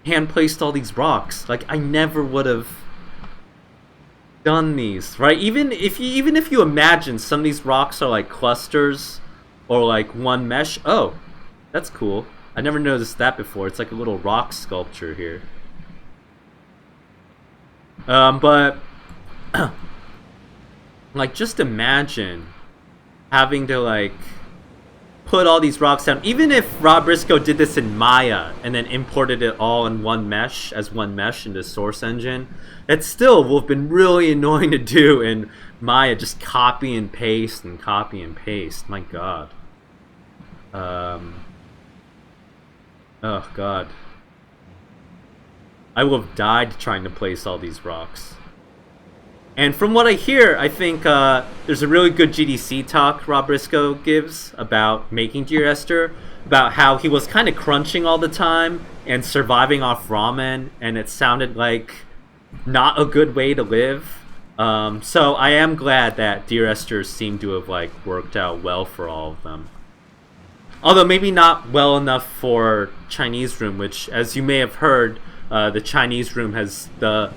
hand-placed all these rocks. Like, I never would have done these, right? Even if you imagine some of these rocks are, like, clusters or, like, one mesh. Oh, that's cool. I never noticed that before. It's like a little rock sculpture here. But, like, just imagine having to like put all these rocks down. Even if Rob Briscoe did this in Maya and then imported it all in one mesh into Source Engine, it still would have been really annoying to do in Maya. Just copy and paste and copy and paste. My god. Oh god. I would have died trying to place all these rocks. And from what I hear, I think there's a really good GDC talk Rob Briscoe gives about making Dear Esther, about how he was kind of crunching all the time and surviving off ramen, and it sounded like not a good way to live. So I am glad that Dear Esther seemed to have like worked out well for all of them. Although maybe not well enough for Chinese Room, which, as you may have heard, the Chinese Room has the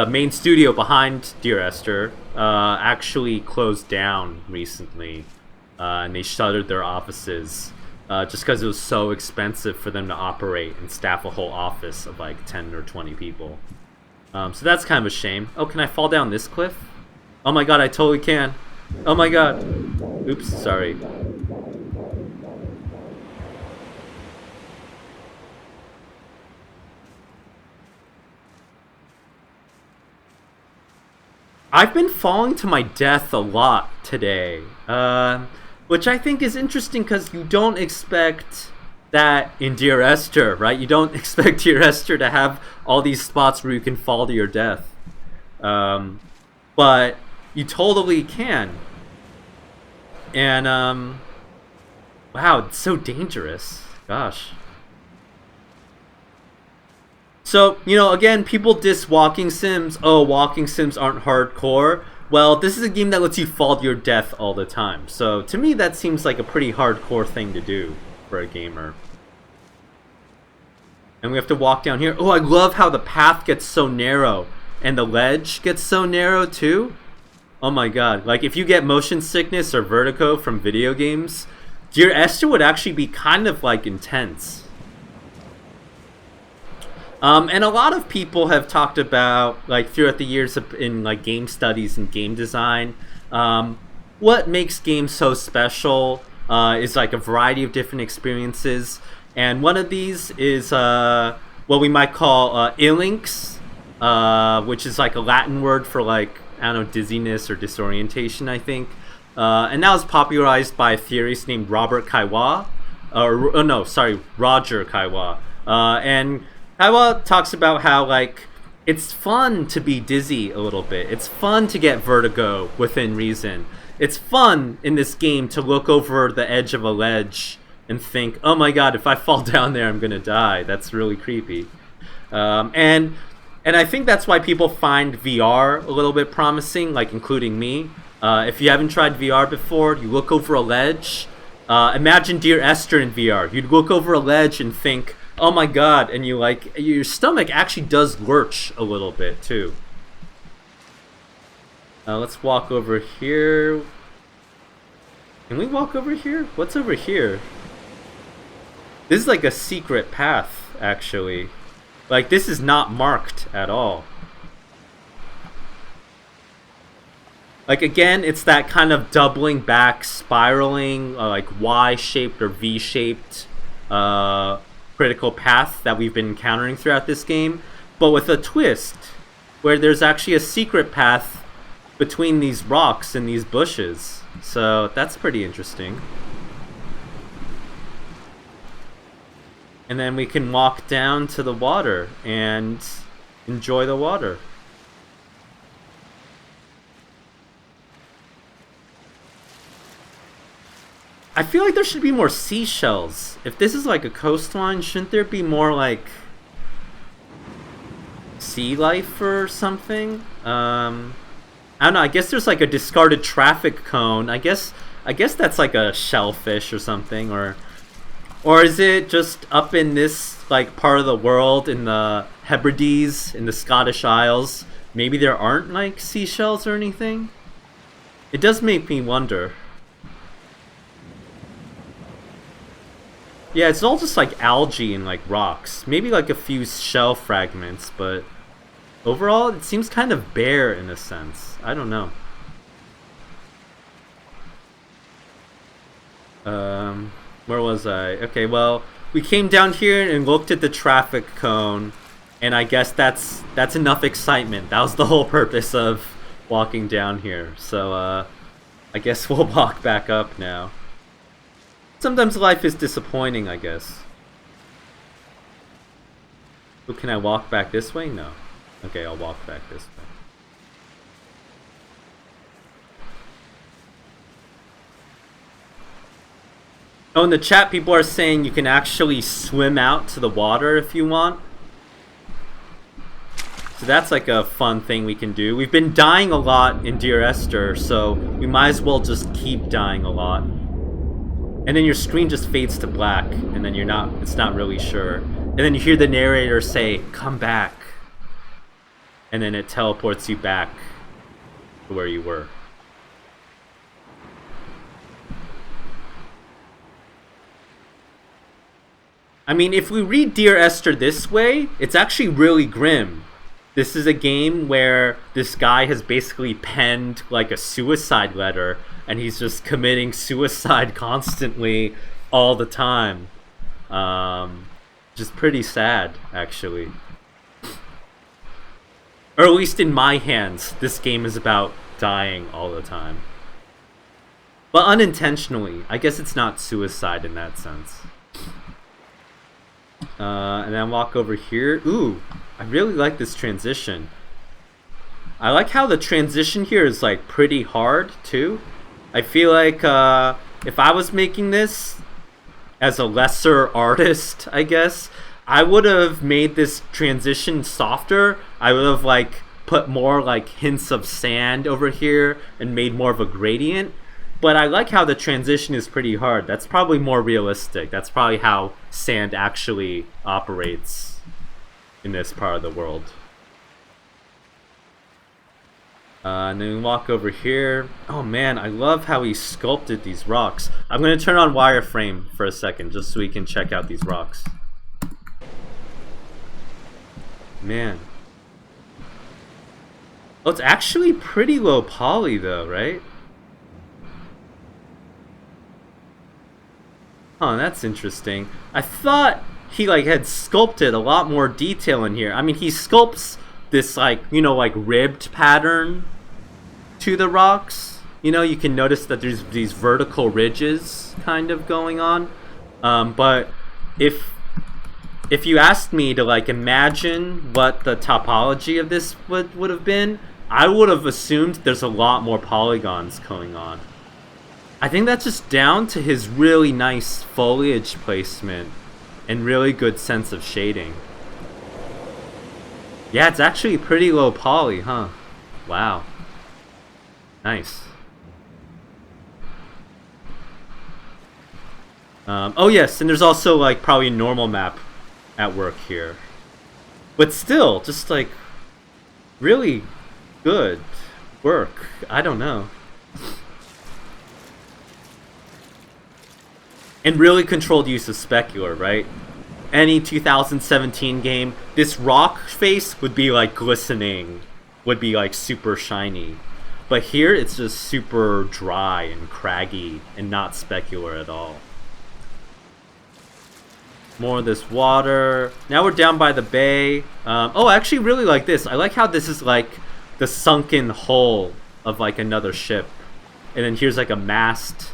main studio behind Dear Esther actually closed down recently, and they shuttered their offices just because it was so expensive for them to operate and staff a whole office of like 10 or 20 people. So that's kind of a shame. Oh, can I fall down this cliff? Oh my god, I totally can. Oh my god. Oops, sorry. I've been falling to my death a lot today, which I think is interesting because you don't expect that in Dear Esther, right? You don't expect Dear Esther to have all these spots where you can fall to your death. But you totally can. And, wow, it's so dangerous. Gosh. So, you know, again, people diss walking sims. Oh, walking sims aren't hardcore. Well, this is a game that lets you fall to your death all the time. So, to me, that seems like a pretty hardcore thing to do for a gamer. And we have to walk down here. Oh, I love how the path gets so narrow. And the ledge gets so narrow, too. Oh my god. Like, if you get motion sickness or vertigo from video games, Dear Esther would actually be kind of like intense. And a lot of people have talked about, like, throughout the years in like game studies and game design, what makes games so special is like a variety of different experiences, and one of these is what we might call ilinx, which is like a Latin word for, like, I don't know, dizziness or disorientation, I think. And that was popularized by a theorist named Robert Kaiwa, Roger Kaiwa, and Kaiwa talks about how, like, it's fun to be dizzy a little bit. It's fun to get vertigo within reason. It's fun in this game to look over the edge of a ledge and think, oh my god, if I fall down there, I'm gonna die. That's really creepy. And I think that's why people find VR a little bit promising, like including me. If you haven't tried VR before, you look over a ledge. Imagine Dear Esther in VR. You'd look over a ledge and think, oh my god, and you, like, your stomach actually does lurch a little bit too. Let's walk over here. Can we walk over here? What's over here? This is like a secret path, actually. Like, this is not marked at all. Like, again, it's that kind of doubling back, spiraling, like Y-shaped or V-shaped critical path that we've been encountering throughout this game, but with a twist, where there's actually a secret path between these rocks and these bushes. So that's pretty interesting. And then we can walk down to the water and enjoy the water. I feel like there should be more seashells. If this is like a coastline, shouldn't there be more, like, sea life or something? I don't know. I guess there's like a discarded traffic cone. I guess that's like a shellfish or something, or is it just up in this, like, part of the world in the Hebrides in the Scottish Isles? Maybe there aren't, like, seashells or anything. It does make me wonder. Yeah, it's all just like algae and like rocks. Maybe like a few shell fragments, but overall it seems kind of bare in a sense. I don't know. Where was I? Okay, well, we came down here and looked at the traffic cone, and I guess that's enough excitement. That was the whole purpose of walking down here. So I guess we'll walk back up now. Sometimes life is disappointing, I guess. Oh, can I walk back this way? No. Okay, I'll walk back this way. Oh, in the chat, people are saying you can actually swim out to the water if you want. So that's like a fun thing we can do. We've been dying a lot in Dear Esther, so we might as well just keep dying a lot. And then your screen just fades to black, and then it's not really sure. And then you hear the narrator say, come back. And then it teleports you back to where you were. I mean, if we read Dear Esther this way, it's actually really grim. This is a game where this guy has basically penned like a suicide letter, and he's just committing suicide constantly all the time. Just pretty sad, actually. Or at least in my hands, this game is about dying all the time. But unintentionally. I guess it's not suicide in that sense. And then walk over here. Ooh, I really like this transition. I like how the transition here is like pretty hard too. I feel like if I was making this as a lesser artist, I guess, I would have made this transition softer. I would have like put more like hints of sand over here and made more of a gradient. But I like how the transition is pretty hard. That's probably more realistic. That's probably how sand actually operates in this part of the world. And then we walk over here. Oh man, I love how he sculpted these rocks. I'm gonna turn on wireframe for a second just so we can check out these rocks. Man. Oh, it's actually pretty low poly though, right? Huh, that's interesting. I thought he like had sculpted a lot more detail in here. I mean, he sculpts this like, you know, like ribbed pattern to the rocks. You know, you can notice that there's these vertical ridges kind of going on. But if you asked me to like imagine what the topology of this would have been, I would have assumed there's a lot more polygons going on. I think that's just down to his really nice foliage placement and really good sense of shading. Yeah, it's actually pretty low poly, huh? Wow. Nice. Oh yes, and there's also like probably a normal map at work here. But still, just like really good work. I don't know. And really controlled use of specular, right? Any 2017 game, this rock face would be like glistening, would be like super shiny. But here it's just super dry and craggy and not specular at all. More of this water. Now we're down by the bay. Oh, I actually really like this. I like how this is like the sunken hull of like another ship. And then here's like a mast.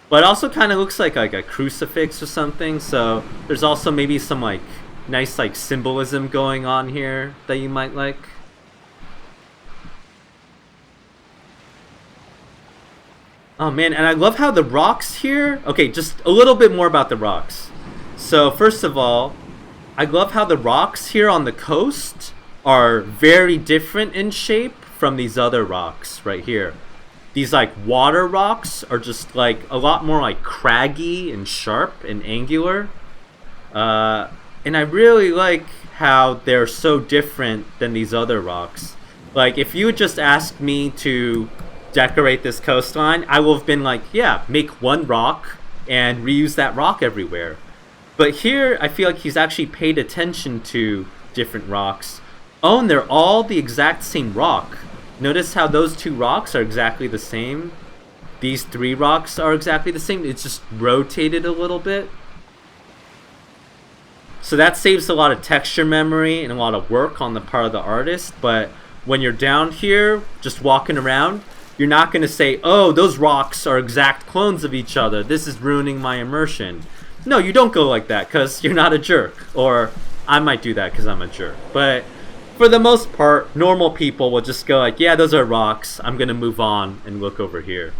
But it also kind of looks like a crucifix or something. So there's also maybe some like nice like symbolism going on here that you might like. Oh man, and I love how the rocks here... Okay, just a little bit more about the rocks. So first of all, I love how the rocks here on the coast are very different in shape from these other rocks right here. These like water rocks are just like a lot more like craggy and sharp and angular. And I really like how they're so different than these other rocks. Like if you had just asked me to decorate this coastline, I will have been like, yeah, make one rock and reuse that rock everywhere. But here, I feel like he's actually paid attention to different rocks. Oh, and they're all the exact same rock. Notice how those two rocks are exactly the same. These three rocks are exactly the same. It's just rotated a little bit. So that saves a lot of texture memory and a lot of work on the part of the artist. But when you're down here, just walking around, you're not going to say, oh, those rocks are exact clones of each other. This is ruining my immersion. No, you don't go like that because you're not a jerk. Or I might do that because I'm a jerk. But for the most part, normal people will just go like, yeah, those are rocks. I'm going to move on and look over here.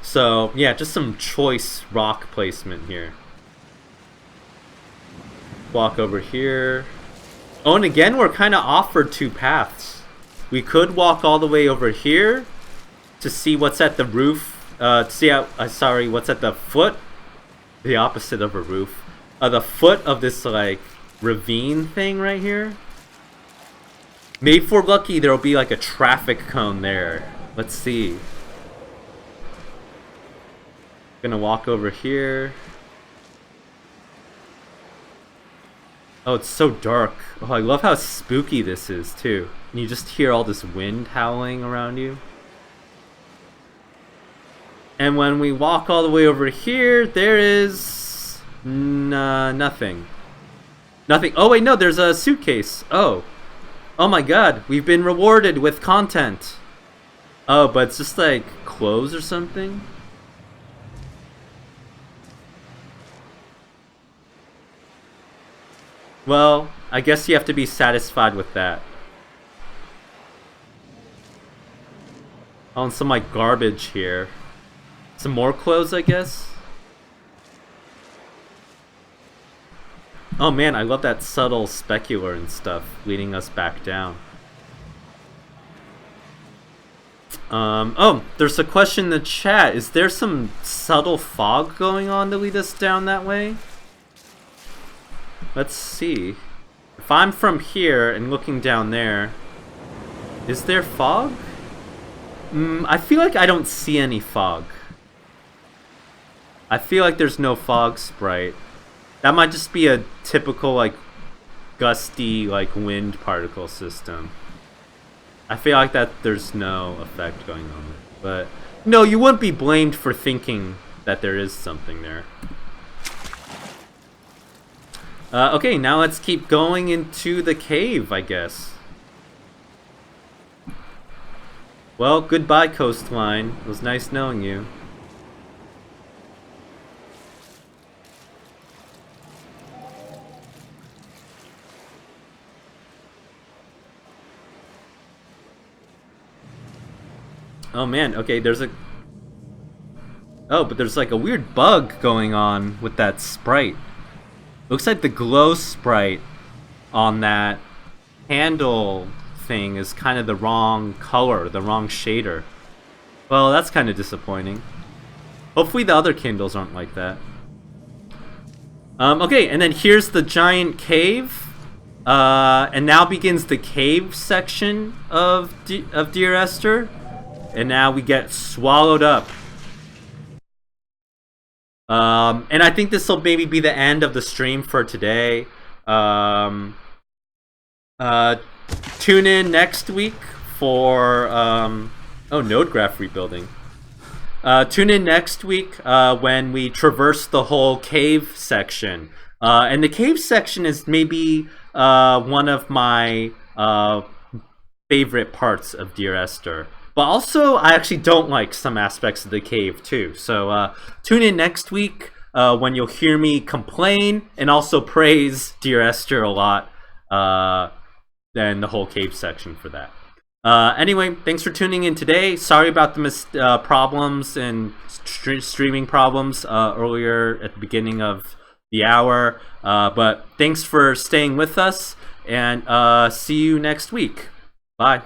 So, yeah, just some choice rock placement here. Walk over here. Oh, and again, we're kind of offered two paths. We could walk all the way over here to see what's at the roof. To see how, what's at the foot? The opposite of a roof. The foot of this, like, ravine thing right here. Maybe if we're lucky, there'll be, like, a traffic cone there. Let's see. Gonna walk over here. Oh, it's so dark. Oh, I love how spooky this is, too. And you just hear all this wind howling around you. And when we walk all the way over here, there is... nothing. Nothing. Oh, wait, no, there's a suitcase. Oh. Oh my god, we've been rewarded with content. Oh, but it's just like clothes or something? Well, I guess you have to be satisfied with that. Oh, and some like garbage here. Some more clothes, I guess? Oh man, I love that subtle specular and stuff leading us back down. Oh, there's a question in the chat. Is there some subtle fog going on to lead us down that way? Let's see. If I'm from here and looking down there, Is there fog? I feel like I don't see any fog. I feel like there's no fog sprite. That might just be a typical, like, gusty, like, wind particle system. I feel like that there's no effect going on. But, no, you wouldn't be blamed for thinking that there is something there. Okay, now let's keep going into the cave, I guess. Well, goodbye, coastline. It was nice knowing you. Oh man, okay, there's a... Oh, but there's like a weird bug going on with that sprite. Looks like the glow sprite on that handle thing is kind of the wrong color, the wrong shader. Well, that's kind of disappointing. Hopefully the other Kindles aren't like that. Okay, and then here's the giant cave. And now begins the cave section of Dear Esther. And now we get swallowed up. And I think this will maybe be the end of the stream for today. Tune in next week for node graph rebuilding. Tune in next week when we traverse the whole cave section. And the cave section is maybe one of my favorite parts of Dear Esther. But also, I actually don't like some aspects of the cave, too. So tune in next week when you'll hear me complain and also praise Dear Esther a lot. Than the whole cave section for that. Anyway, thanks for tuning in today. Sorry about the problems and streaming problems earlier at the beginning of the hour. But thanks for staying with us, and see you next week. Bye.